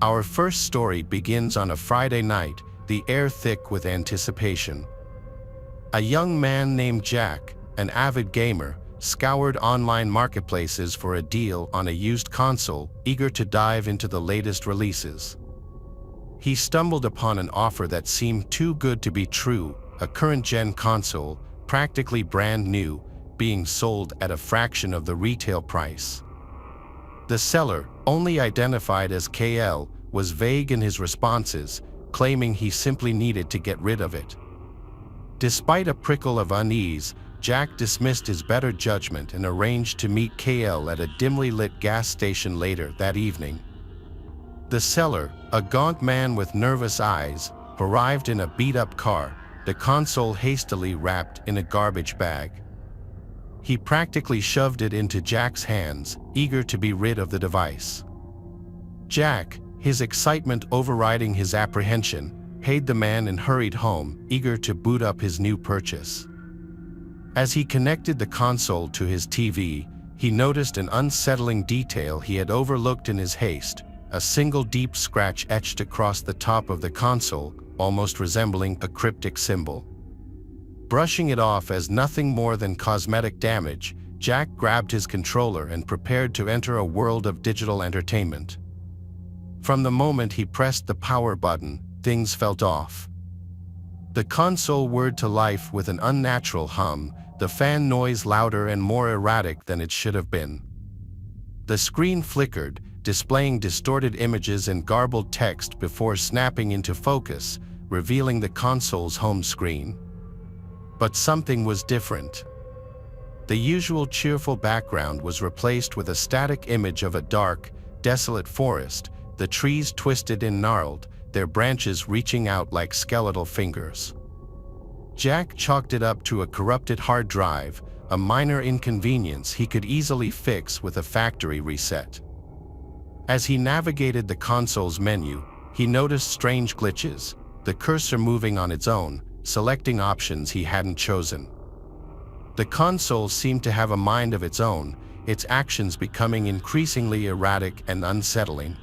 Our first story begins on a Friday night, the air thick with anticipation. A young man named Jack, an avid gamer, scoured online marketplaces for a deal on a used console, eager to dive into the latest releases. He stumbled upon an offer that seemed too good to be true, a current-gen console, practically brand new, being sold at a fraction of the retail price. The seller, only identified as KL, was vague in his responses, claiming he simply needed to get rid of it. Despite a prickle of unease, Jack dismissed his better judgment and arranged to meet KL at a dimly lit gas station later that evening. The seller, a gaunt man with nervous eyes, arrived in a beat-up car, the console hastily wrapped in a garbage bag. He practically shoved it into Jack's hands, eager to be rid of the device. Jack, his excitement overriding his apprehension, paid the man and hurried home, eager to boot up his new purchase. As he connected the console to his TV, he noticed an unsettling detail he had overlooked in his haste, a single deep scratch etched across the top of the console, almost resembling a cryptic symbol. Brushing it off as nothing more than cosmetic damage, Jack grabbed his controller and prepared to enter a world of digital entertainment. From the moment he pressed the power button, things felt off. The console whirred to life with an unnatural hum, the fan noise louder and more erratic than it should have been. The screen flickered, displaying distorted images and garbled text before snapping into focus, revealing the console's home screen. But something was different. The usual cheerful background was replaced with a static image of a dark, desolate forest, the trees twisted and gnarled, their branches reaching out like skeletal fingers. Jack chalked it up to a corrupted hard drive, a minor inconvenience he could easily fix with a factory reset. As he navigated the console's menu, he noticed strange glitches, the cursor moving on its own, selecting options he hadn't chosen. The console seemed to have a mind of its own, its actions becoming increasingly erratic and unsettling.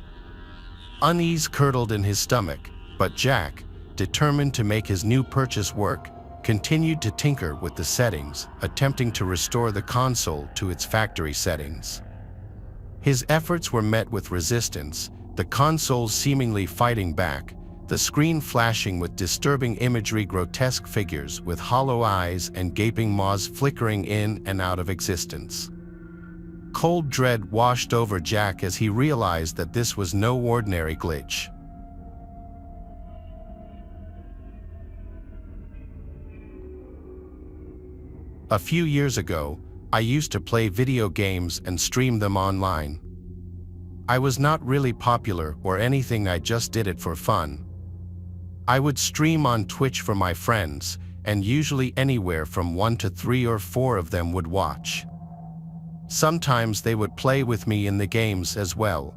Unease curdled in his stomach, but Jack, determined to make his new purchase work, continued to tinker with the settings, attempting to restore the console to its factory settings. His efforts were met with resistance, the console seemingly fighting back, the screen flashing with disturbing imagery, grotesque figures with hollow eyes and gaping maws flickering in and out of existence. Cold dread washed over Jack as he realized that this was no ordinary glitch. A few years ago, I used to play video games and stream them online. I was not really popular or anything, I just did it for fun. I would stream on Twitch for my friends, and usually anywhere from 1 to 3 or 4 of them would watch. Sometimes they would play with me in the games as well.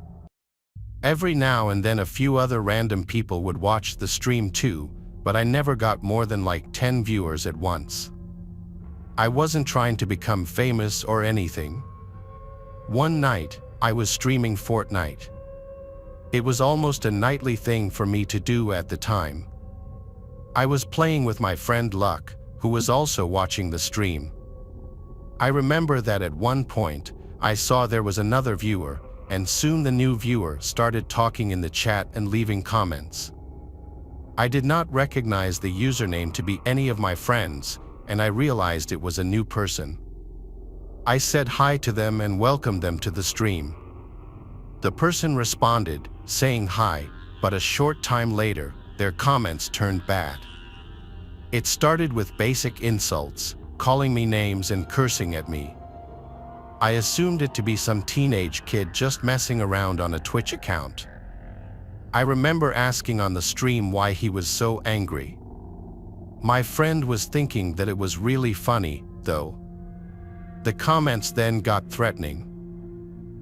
Every now and then a few other random people would watch the stream too, but I never got more than like 10 viewers at once. I wasn't trying to become famous or anything. One night, I was streaming Fortnite. It was almost a nightly thing for me to do at the time. I was playing with my friend Luck, who was also watching the stream. I remember that at one point, I saw there was another viewer, and soon the new viewer started talking in the chat and leaving comments. I did not recognize the username to be any of my friends, and I realized it was a new person. I said hi to them and welcomed them to the stream. The person responded, saying hi, but a short time later, their comments turned bad. It started with basic insults, calling me names and cursing at me. I assumed it to be some teenage kid just messing around on a Twitch account. I remember asking on the stream why he was so angry. My friend was thinking that it was really funny, though. The comments then got threatening.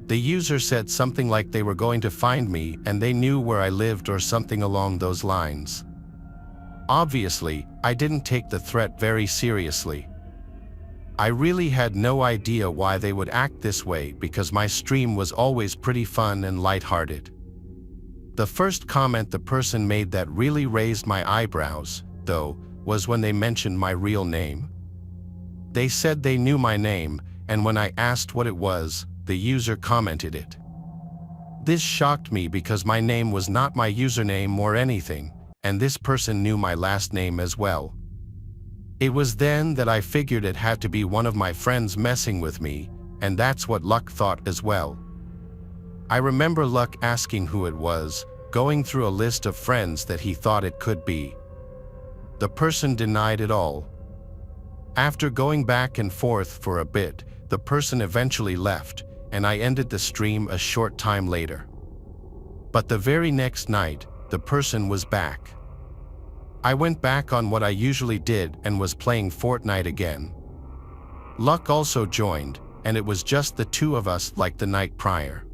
The user said something like they were going to find me and they knew where I lived or something along those lines. Obviously, I didn't take the threat very seriously. I really had no idea why they would act this way because my stream was always pretty fun and lighthearted. The first comment the person made that really raised my eyebrows, though, was when they mentioned my real name. They said they knew my name, and when I asked what it was, the user commented it. This shocked me because my name was not my username or anything, and this person knew my last name as well. It was then that I figured it had to be one of my friends messing with me, and that's what Luck thought as well. I remember Luck asking who it was, going through a list of friends that he thought it could be. The person denied it all. After going back and forth for a bit, the person eventually left, and I ended the stream a short time later. But the very next night, the person was back. I went back on what I usually did and was playing Fortnite again. Luck also joined, and it was just the two of us like the night prior.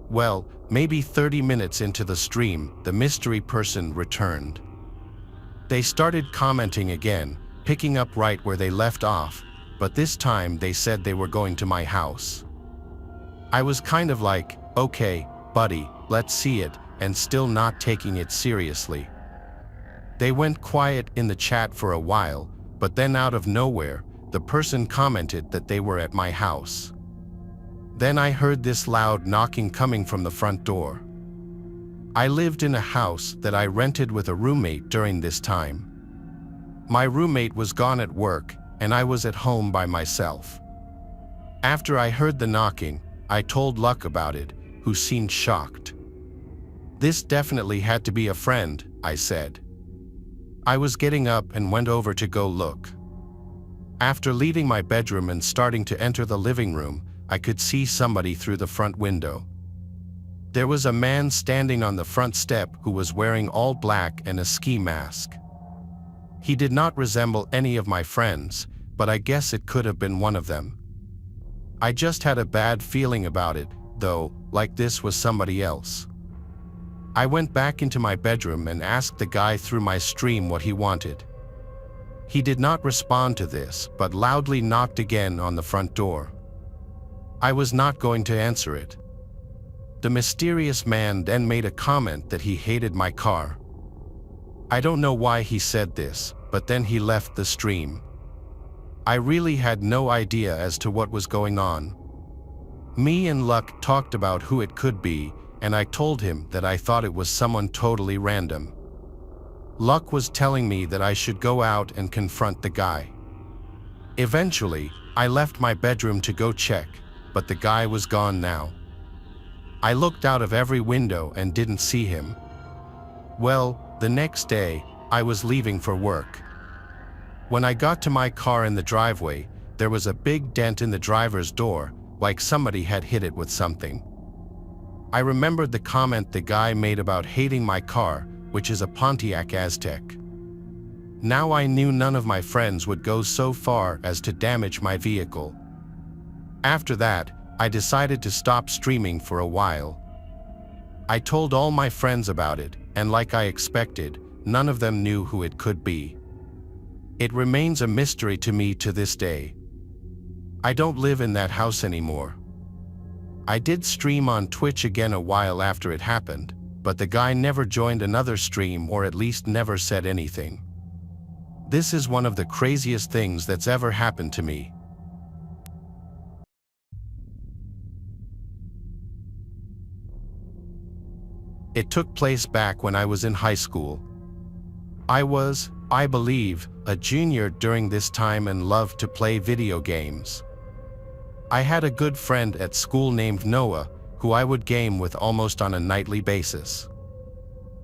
Well, maybe 30 minutes into the stream, the mystery person returned. They started commenting again, picking up right where they left off, but this time they said they were going to my house. I was kind of like, okay, buddy, let's see it, and still not taking it seriously. They went quiet in the chat for a while, but then out of nowhere, the person commented that they were at my house. Then I heard this loud knocking coming from the front door. I lived in a house that I rented with a roommate during this time. My roommate was gone at work, and I was at home by myself. After I heard the knocking, I told Luck about it, who seemed shocked. This definitely had to be a friend, I said. I was getting up and went over to go look. After leaving my bedroom and starting to enter the living room, I could see somebody through the front window. There was a man standing on the front step who was wearing all black and a ski mask. He did not resemble any of my friends, but I guess it could have been one of them. I just had a bad feeling about it, though, like this was somebody else. I went back into my bedroom and asked the guy through my stream what he wanted. He did not respond to this, but loudly knocked again on the front door. I was not going to answer it. The mysterious man then made a comment that he hated my car. I don't know why he said this, but then he left the stream. I really had no idea as to what was going on. Me and Luck talked about who it could be, and I told him that I thought it was someone totally random. Luck was telling me that I should go out and confront the guy. Eventually, I left my bedroom to go check, but the guy was gone now. I looked out of every window and didn't see him. Well, the next day, I was leaving for work. When I got to my car in the driveway, there was a big dent in the driver's door, like somebody had hit it with something. I remembered the comment the guy made about hating my car, which is a Pontiac Aztec. Now I knew none of my friends would go so far as to damage my vehicle. After that, I decided to stop streaming for a while. I told all my friends about it, and like I expected, none of them knew who it could be. It remains a mystery to me to this day. I don't live in that house anymore. I did stream on Twitch again a while after it happened, but the guy never joined another stream or at least never said anything. This is one of the craziest things that's ever happened to me. It took place back when I was in high school. I was, I believe, a junior during this time and loved to play video games. I had a good friend at school named Noah, who I would game with almost on a nightly basis.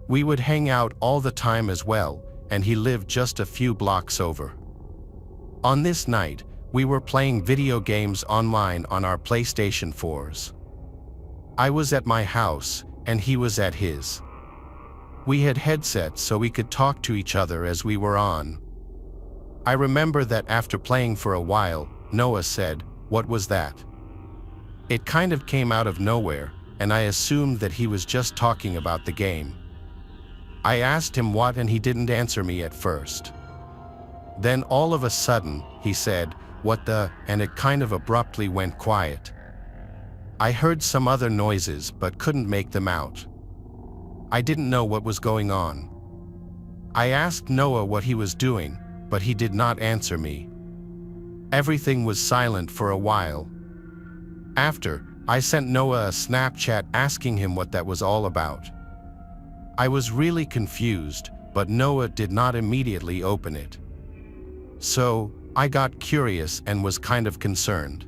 We would hang out all the time as well, and he lived just a few blocks over. On this night, we were playing video games online on our PlayStation 4s. I was at my house, and he was at his. We had headsets so we could talk to each other as we were on. I remember that after playing for a while, Noah said, "What was that?" It kind of came out of nowhere, and I assumed that he was just talking about the game. I asked him what and he didn't answer me at first. Then all of a sudden, he said, "What the," and it kind of abruptly went quiet. I heard some other noises but couldn't make them out. I didn't know what was going on. I asked Noah what he was doing, but he did not answer me. Everything was silent for a while. After, I sent Noah a Snapchat asking him what that was all about. I was really confused, but Noah did not immediately open it. So, I got curious and was kind of concerned.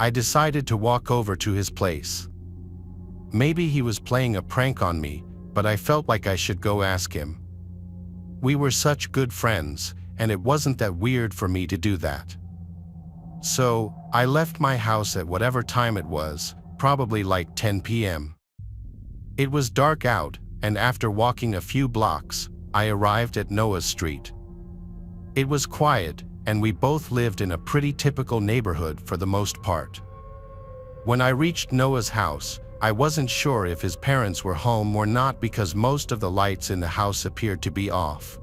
I decided to walk over to his place. Maybe he was playing a prank on me, but I felt like I should go ask him. We were such good friends, and it wasn't that weird for me to do that. So, I left my house at whatever time it was, probably like 10 p.m. It was dark out, and after walking a few blocks, I arrived at Noah's street. It was quiet, and we both lived in a pretty typical neighborhood for the most part. When I reached Noah's house, I wasn't sure if his parents were home or not because most of the lights in the house appeared to be off.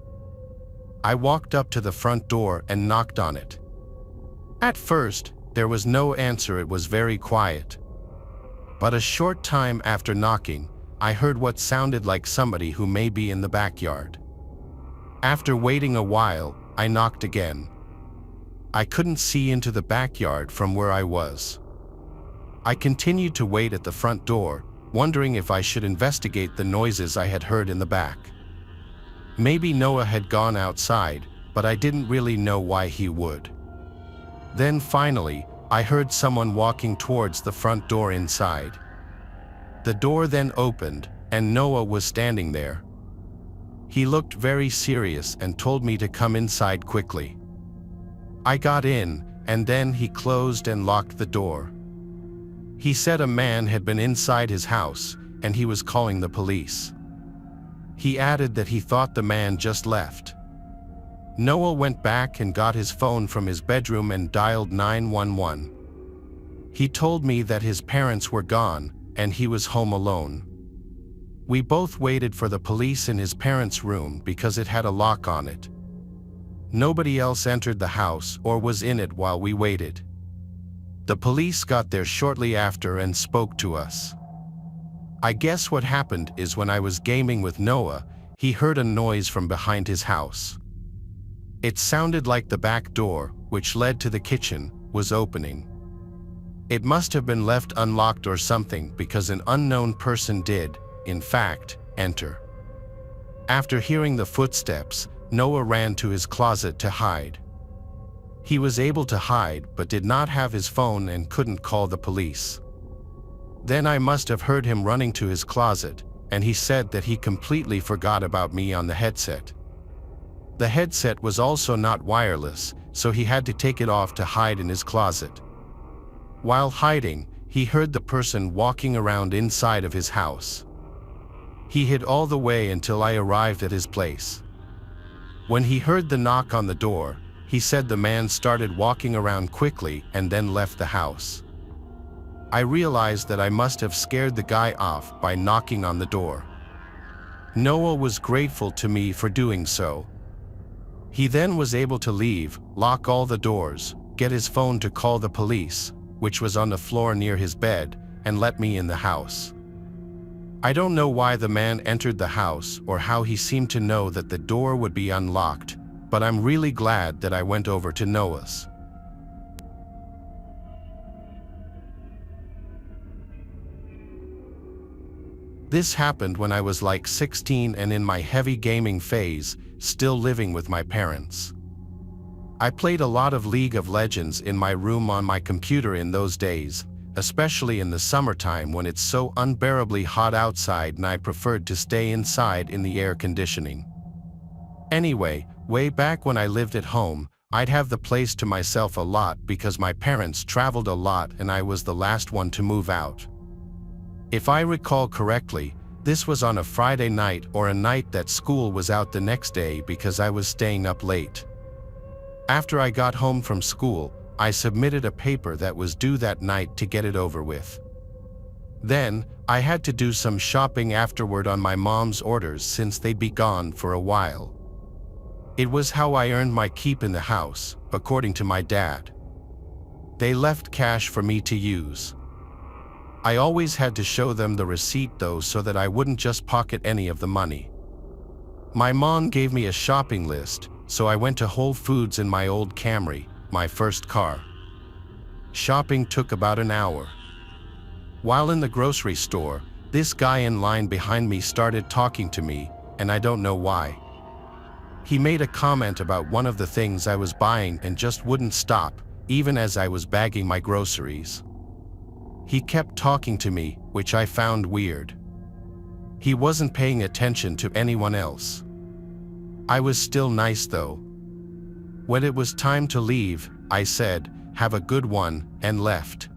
I walked up to the front door and knocked on it. At first, there was no answer. It was very quiet. But a short time after knocking, I heard what sounded like somebody who may be in the backyard. After waiting a while, I knocked again. I couldn't see into the backyard from where I was. I continued to wait at the front door, wondering if I should investigate the noises I had heard in the back. Maybe Noah had gone outside, but I didn't really know why he would. Then finally, I heard someone walking towards the front door inside. The door then opened, and Noah was standing there. He looked very serious and told me to come inside quickly. I got in, and then he closed and locked the door. He said a man had been inside his house, and he was calling the police. He added that he thought the man just left. Noah went back and got his phone from his bedroom and dialed 911. He told me that his parents were gone, and he was home alone. We both waited for the police in his parents' room because it had a lock on it. Nobody else entered the house or was in it while we waited. The police got there shortly after and spoke to us. I guess what happened is when I was gaming with Noah, he heard a noise from behind his house. It sounded like the back door, which led to the kitchen, was opening. It must have been left unlocked or something because an unknown person did, in fact, enter. After hearing the footsteps, Noah ran to his closet to hide. He was able to hide but did not have his phone and couldn't call the police. Then I must have heard him running to his closet, and he said that he completely forgot about me on the headset. The headset was also not wireless, so he had to take it off to hide in his closet. While hiding, he heard the person walking around inside of his house. He hid all the way until I arrived at his place. When he heard the knock on the door, he said the man started walking around quickly and then left the house. I realized that I must have scared the guy off by knocking on the door. Noah was grateful to me for doing so. He then was able to leave, lock all the doors, get his phone to call the police, which was on the floor near his bed, and let me in the house. I don't know why the man entered the house or how he seemed to know that the door would be unlocked, but I'm really glad that I went over to Noah's. This happened when I was like 16 and in my heavy gaming phase, still living with my parents. I played a lot of League of Legends in my room on my computer in those days, especially in the summertime when it's so unbearably hot outside and I preferred to stay inside in the air conditioning. Anyway, way back when I lived at home, I'd have the place to myself a lot because my parents traveled a lot and I was the last one to move out. If I recall correctly, this was on a Friday night or a night that school was out the next day because I was staying up late. After I got home from school, I submitted a paper that was due that night to get it over with. Then, I had to do some shopping afterward on my mom's orders since they'd be gone for a while. It was how I earned my keep in the house, according to my dad. They left cash for me to use. I always had to show them the receipt though so that I wouldn't just pocket any of the money. My mom gave me a shopping list, so I went to Whole Foods in my old Camry, my first car. Shopping took about an hour. While in the grocery store, this guy in line behind me started talking to me, and I don't know why. He made a comment about one of the things I was buying and just wouldn't stop, even as I was bagging my groceries. He kept talking to me, which I found weird. He wasn't paying attention to anyone else. I was still nice though. When it was time to leave, I said, "Have a good one," and left.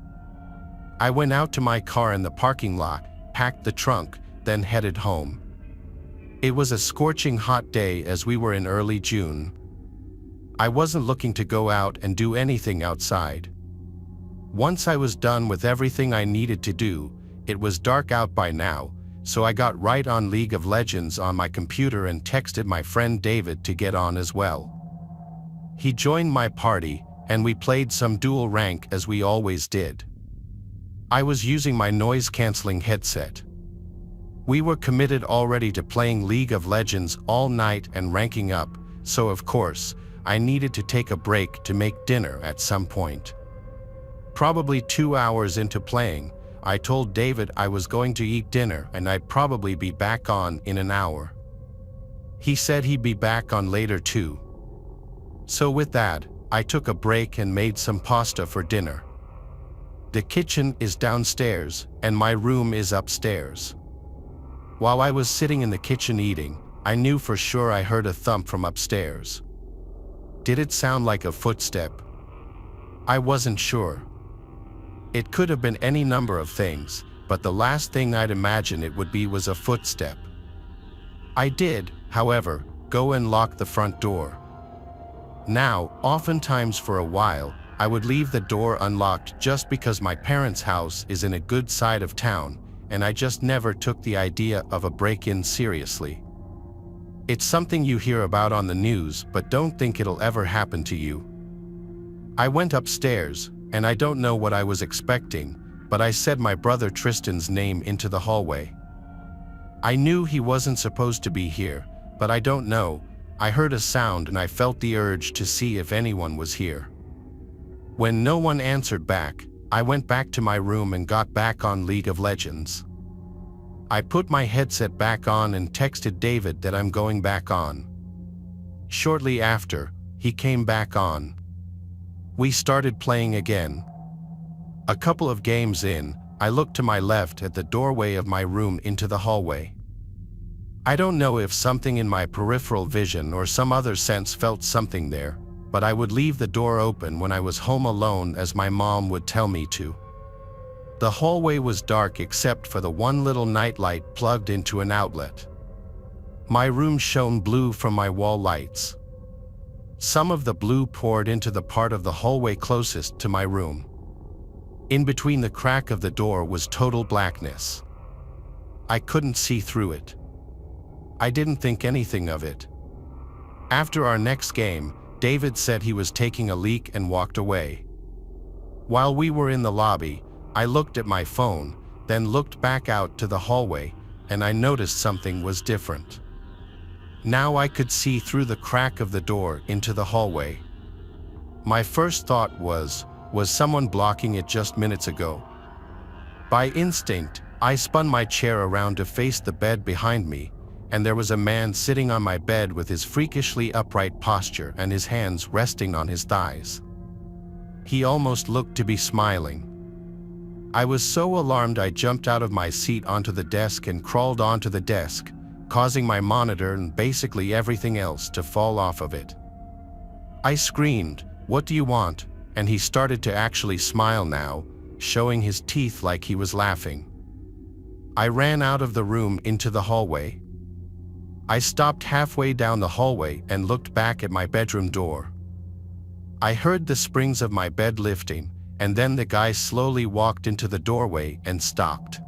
I went out to my car in the parking lot, packed the trunk, then headed home. It was a scorching hot day as we were in early June. I wasn't looking to go out and do anything outside. Once I was done with everything I needed to do, it was dark out by now, so I got right on League of Legends on my computer and texted my friend David to get on as well. He joined my party, and we played some dual rank as we always did. I was using my noise-canceling headset. We were committed already to playing League of Legends all night and ranking up, so of course, I needed to take a break to make dinner at some point. Probably 2 hours into playing, I told David I was going to eat dinner and I'd probably be back on in an hour. He said he'd be back on later too. So with that, I took a break and made some pasta for dinner. The kitchen is downstairs and my room is upstairs. While I was sitting in the kitchen eating, I knew for sure I heard a thump from upstairs. Did it sound like a footstep? I wasn't sure. It could have been any number of things, but the last thing I'd imagine it would be was a footstep. I did, however, go and lock the front door. Now, oftentimes for a while, I would leave the door unlocked just because my parents' house is in a good side of town, and I just never took the idea of a break-in seriously. It's something you hear about on the news but don't think it'll ever happen to you. I went upstairs, and I don't know what I was expecting, but I said my brother Tristan's name into the hallway. I knew he wasn't supposed to be here, but I don't know, I heard a sound and I felt the urge to see if anyone was here. When no one answered back, I went back to my room and got back on League of Legends. I put my headset back on and texted David that I'm going back on. Shortly after, he came back on. We started playing again. A couple of games in, I looked to my left at the doorway of my room into the hallway. I don't know if something in my peripheral vision or some other sense felt something there, but I would leave the door open when I was home alone as my mom would tell me to. The hallway was dark except for the one little nightlight plugged into an outlet. My room shone blue from my wall lights. Some of the blue poured into the part of the hallway closest to my room. In between the crack of the door was total blackness. I couldn't see through it. I didn't think anything of it. After our next game, David said he was taking a leak and walked away. While we were in the lobby, I looked at my phone, then looked back out to the hallway, and I noticed something was different. Now I could see through the crack of the door into the hallway. My first thought was someone blocking it just minutes ago? By instinct, I spun my chair around to face the bed behind me, and there was a man sitting on my bed with his freakishly upright posture and his hands resting on his thighs. He almost looked to be smiling. I was so alarmed I jumped out of my seat onto the desk and crawled onto the desk, causing my monitor and basically everything else to fall off of it. I screamed, "What do you want?" and he started to actually smile now, showing his teeth like he was laughing. I ran out of the room into the hallway. I stopped halfway down the hallway and looked back at my bedroom door. I heard the springs of my bed lifting, and then the guy slowly walked into the doorway and stopped.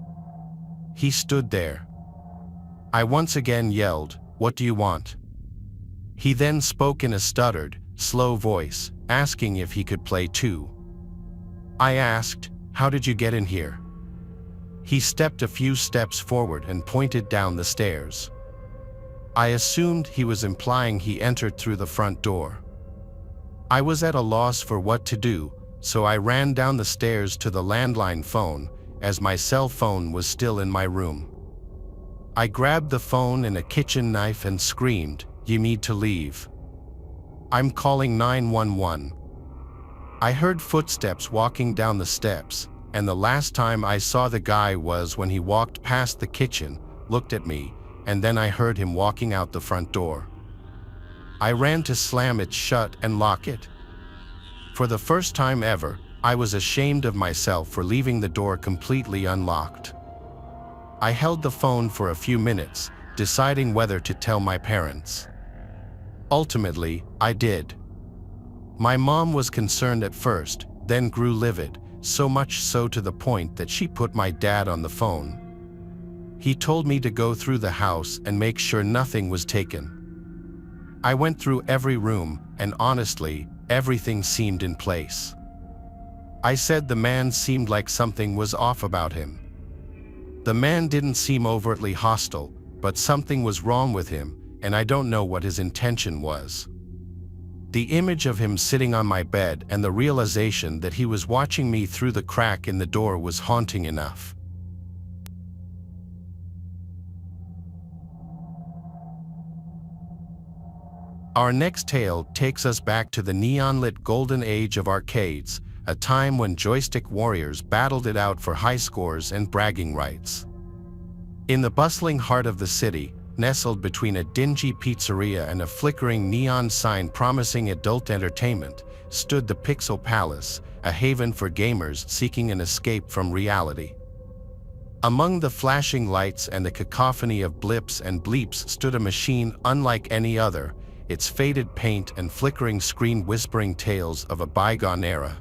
He stood there. I once again yelled, "What do you want?" He then spoke in a stuttered, slow voice, asking if he could play too. I asked, "How did you get in here?" He stepped a few steps forward and pointed down the stairs. I assumed he was implying he entered through the front door. I was at a loss for what to do, so I ran down the stairs to the landline phone, as my cell phone was still in my room. I grabbed the phone and a kitchen knife and screamed, "You need to leave. I'm calling 911. I heard footsteps walking down the steps, and the last time I saw the guy was when he walked past the kitchen, looked at me, and then I heard him walking out the front door. I ran to slam it shut and lock it. For the first time ever, I was ashamed of myself for leaving the door completely unlocked. I held the phone for a few minutes, deciding whether to tell my parents. Ultimately, I did. My mom was concerned at first, then grew livid, so much so to the point that she put my dad on the phone. He told me to go through the house and make sure nothing was taken. I went through every room, and honestly, everything seemed in place. I said the man seemed like something was off about him. The man didn't seem overtly hostile, but something was wrong with him, and I don't know what his intention was. The image of him sitting on my bed and the realization that he was watching me through the crack in the door was haunting enough. Our next tale takes us back to the neon-lit golden age of arcades, a time when joystick warriors battled it out for high scores and bragging rights. In the bustling heart of the city, nestled between a dingy pizzeria and a flickering neon sign promising adult entertainment, stood the Pixel Palace, a haven for gamers seeking an escape from reality. Among the flashing lights and the cacophony of blips and bleeps stood a machine unlike any other, its faded paint and flickering screen whispering tales of a bygone era.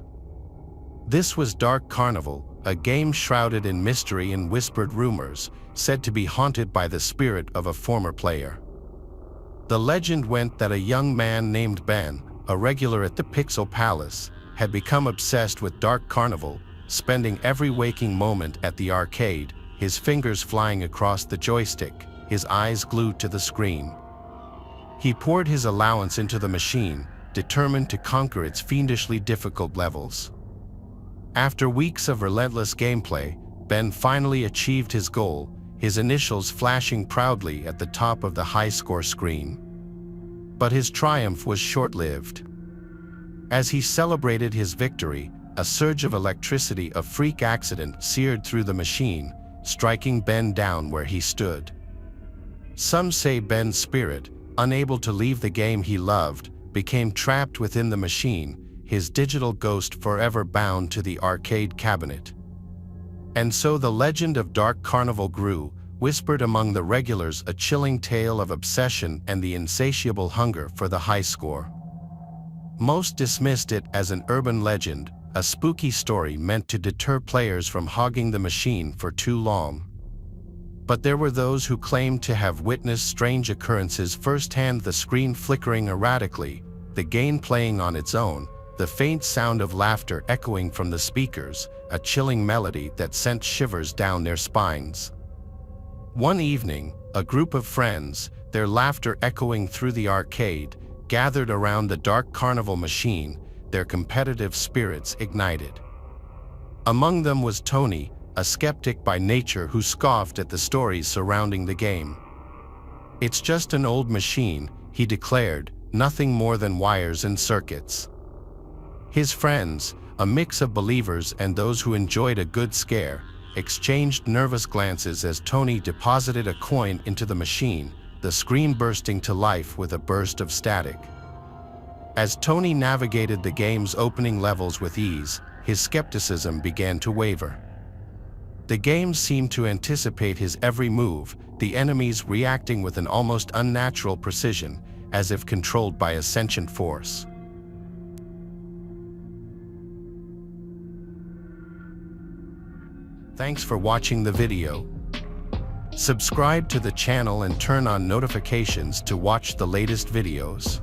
This was Dark Carnival, a game shrouded in mystery and whispered rumors, said to be haunted by the spirit of a former player. The legend went that a young man named Ben, a regular at the Pixel Palace, had become obsessed with Dark Carnival, spending every waking moment at the arcade, his fingers flying across the joystick, his eyes glued to the screen. He poured his allowance into the machine, determined to conquer its fiendishly difficult levels. After weeks of relentless gameplay, Ben finally achieved his goal, his initials flashing proudly at the top of the high-score screen. But his triumph was short-lived. As he celebrated his victory, a surge of electricity, a freak accident, seared through the machine, striking Ben down where he stood. Some say Ben's spirit, unable to leave the game he loved, became trapped within the machine, his digital ghost forever bound to the arcade cabinet. And so the legend of Dark Carnival grew, whispered among the regulars, a chilling tale of obsession and the insatiable hunger for the high score. Most dismissed it as an urban legend, a spooky story meant to deter players from hogging the machine for too long. But there were those who claimed to have witnessed strange occurrences firsthand, the screen flickering erratically, the game playing on its own, the faint sound of laughter echoing from the speakers, a chilling melody that sent shivers down their spines. One evening, a group of friends, their laughter echoing through the arcade, gathered around the Dark Carnival machine, their competitive spirits ignited. Among them was Tony, a skeptic by nature who scoffed at the stories surrounding the game. "It's just an old machine," he declared, "nothing more than wires and circuits." His friends, a mix of believers and those who enjoyed a good scare, exchanged nervous glances as Tony deposited a coin into the machine, the screen bursting to life with a burst of static. As Tony navigated the game's opening levels with ease, his skepticism began to waver. The game seemed to anticipate his every move, the enemies reacting with an almost unnatural precision, as if controlled by a sentient force. Thanks for watching the video. Subscribe to the channel and turn on notifications to watch the latest videos.